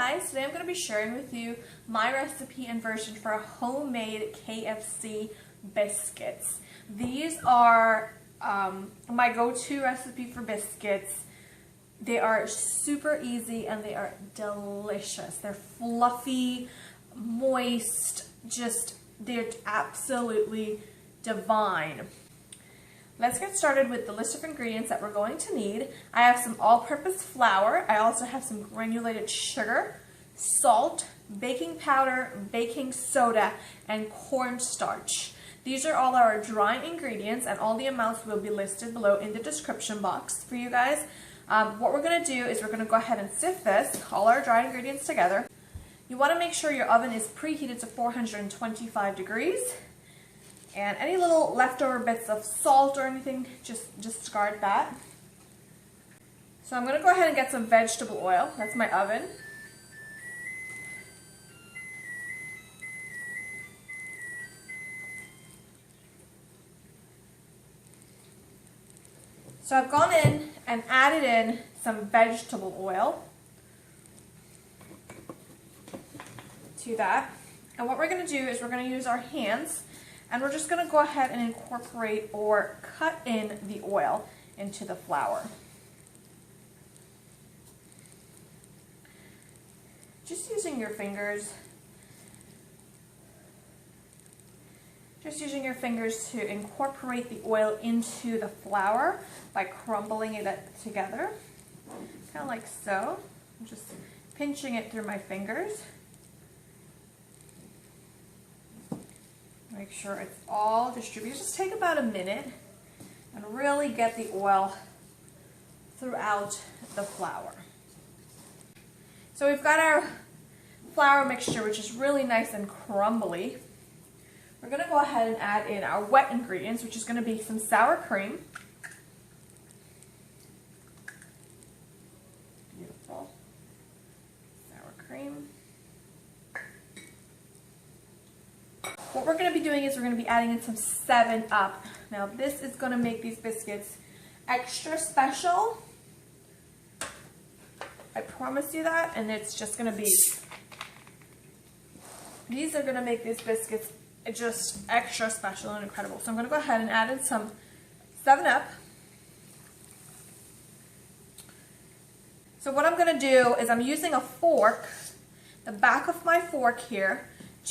guys, today I'm going to be sharing with you my recipe and version for homemade KFC biscuits. These are my go-to recipe for biscuits. They are super easy and they are delicious. They're fluffy, moist, they're absolutely divine. Let's get started with the list of ingredients that we're going to need. I have some all-purpose flour. I also have some granulated sugar, salt, baking powder, baking soda, and cornstarch. These are all our dry ingredients, and all the amounts will be listed below in the description box for you guys. What we're going to do is we're going to go ahead and sift all our dry ingredients together. You want to make sure your oven is preheated to 425 degrees. And any little leftover bits of salt or anything, just discard that. So I'm going to go ahead and get some vegetable oil. That's my oven. So I've gone in and added in some vegetable oil to that. And what we're going to do is we're going to use our hands, and we're just going to go ahead and incorporate or cut in the oil into the flour. Just using your fingers. Just using your fingers to incorporate the oil into the flour by crumbling it together. Kind of like so. I'm just pinching it through my fingers. Make sure it's all distributed. Just take about a minute and really get the oil throughout the flour. So we've got our flour mixture, which is really nice and crumbly. We're going to go ahead and add in our wet ingredients, which is going to be some sour cream. Beautiful. Sour cream. What we're going to be doing is we're going to be adding in some 7-Up. Now this is going to make these biscuits extra special. I promise you that, and it's just going to be, these are going to make these biscuits just extra special and incredible. So I'm going to go ahead and add in some 7-Up. So what I'm going to do is I'm using a fork, the back of my fork here,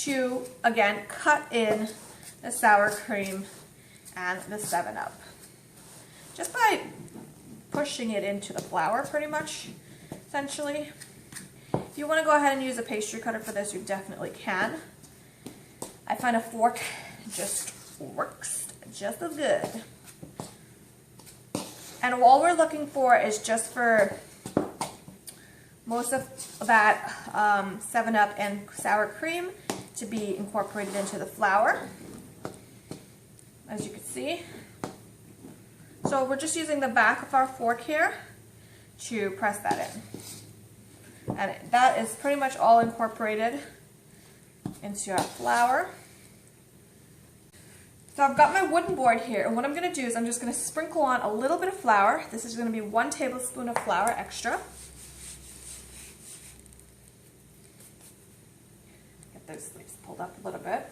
to, again, cut in the sour cream and the 7-Up. Just by pushing it into the flour, pretty much, essentially. If you want to go ahead and use a pastry cutter for this, you definitely can. I find a fork just works just as good. And all we're looking for is just for most of that 7-Up and sour cream to be incorporated into the flour, as you can see. So we're just using the back of our fork here to press that in. And that is pretty much all incorporated into our flour. So I've got my wooden board here, and what I'm going to do is I'm just going to sprinkle on a little bit of flour. This is going to be 1 tablespoon of flour extra. Those sleeves pulled up a little bit,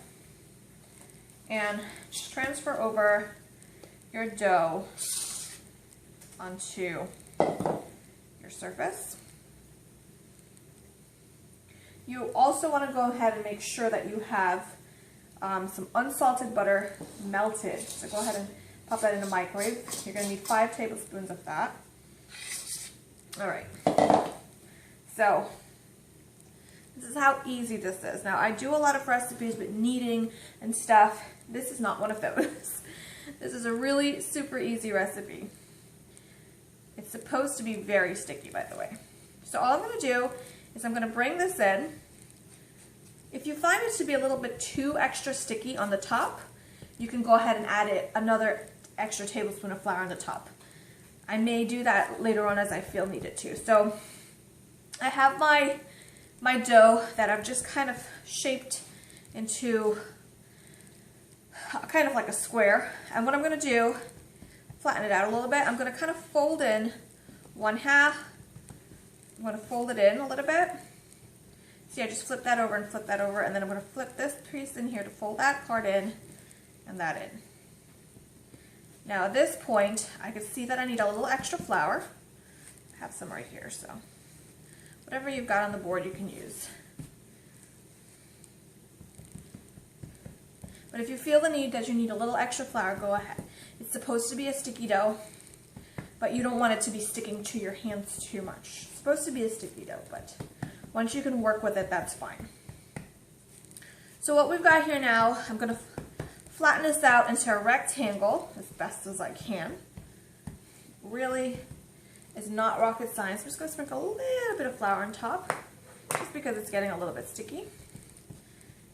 and just transfer over your dough onto your surface. You also want to go ahead and make sure that you have some unsalted butter melted. So go ahead and pop that in the microwave. You're going to need 5 tablespoons of that. All right. So this is how easy this is. Now, I do a lot of recipes with kneading and stuff. This is not one of those. This is a really super easy recipe. It's supposed to be very sticky, by the way. So all I'm going to do is I'm going to bring this in. If you find it to be a little bit too extra sticky on the top, you can go ahead and add another extra tablespoon of flour on the top. I may do that later on as I feel needed to. So I have my dough that I've just kind of shaped into kind of like a square. And what I'm going to do, flatten it out a little bit, I'm going to kind of fold in 1/2. I'm going to fold it in a little bit. See, I just flip that over and flip that over, and then I'm going to flip this piece in here to fold that part in and that in. Now at this point, I can see that I need a little extra flour. I have some right here, so whatever you've got on the board you can use. But if you feel the need that you need a little extra flour, go ahead. It's supposed to be a sticky dough, but you don't want it to be sticking to your hands too much. It's supposed to be a sticky dough, but once you can work with it, that's fine. So what we've got here now, I'm going to flatten this out into a rectangle as best as I can. Really is not rocket science. I'm just going to sprinkle a little bit of flour on top, just because it's getting a little bit sticky.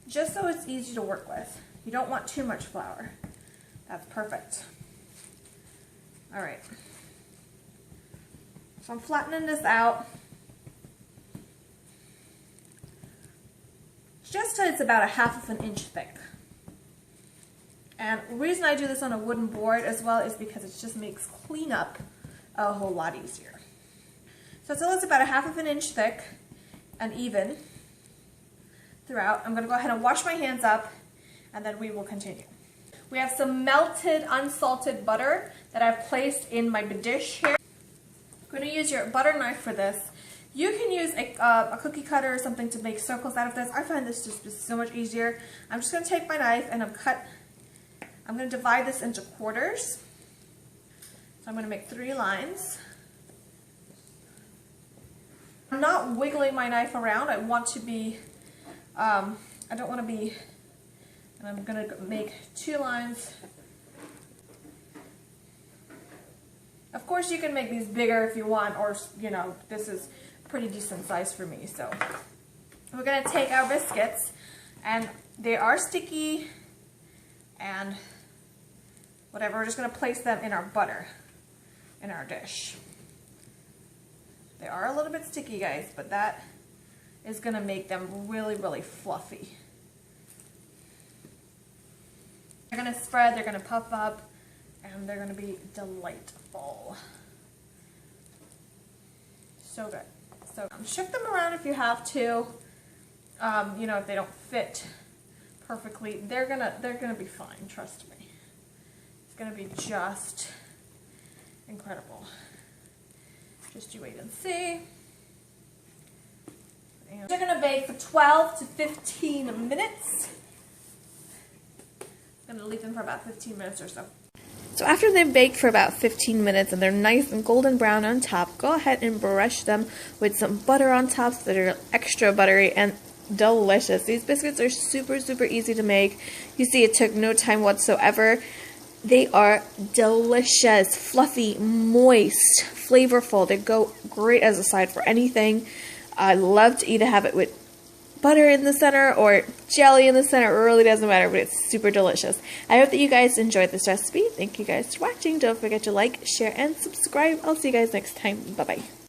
Just so it's easy to work with. You don't want too much flour. That's perfect. All right. So I'm flattening this out. Just till it's about 1/2 inch thick. And the reason I do this on a wooden board as well is because it just makes cleanup a whole lot easier. So till it's about 1/2 inch thick and even throughout, I'm going to go ahead and wash my hands up, and then we will continue. We have some melted unsalted butter that I've placed in my dish here. I'm going to use your butter knife for this. You can use a cookie cutter or something to make circles out of this. I find this just so much easier. I'm just going to take my knife and I'm going to divide this into quarters. So I'm going to make 3 lines. I'm not wiggling my knife around. I want to be, I don't want to be, and I'm going to make 2 lines. Of course you can make these bigger if you want, or, you know, this is pretty decent size for me. So we're going to take our biscuits, and they are sticky and whatever. We're just going to place them in our butter in our dish. They are a little bit sticky, guys, but that is going to make them really, really fluffy. They're going to spread, they're going to puff up, and they're going to be delightful. So good. So shift them around if you have to. You know, if they don't fit perfectly, they're gonna be fine. Trust me. It's gonna be just incredible. Just you wait and see. And they're gonna bake for 12 to 15 minutes. I'm gonna leave them for about 15 minutes or so. So after they've baked for about 15 minutes and they're nice and golden brown on top, go ahead and brush them with some butter on top so that they're extra buttery and delicious. These biscuits are super, super easy to make. You see, it took no time whatsoever. They are delicious, fluffy, moist, flavorful. They go great as a side for anything. I love to either have it with butter in the center or jelly in the center. It really doesn't matter, but it's super delicious. I hope that you guys enjoyed this recipe. Thank you guys for watching. Don't forget to like, share, and subscribe. I'll see you guys next time. Bye-bye.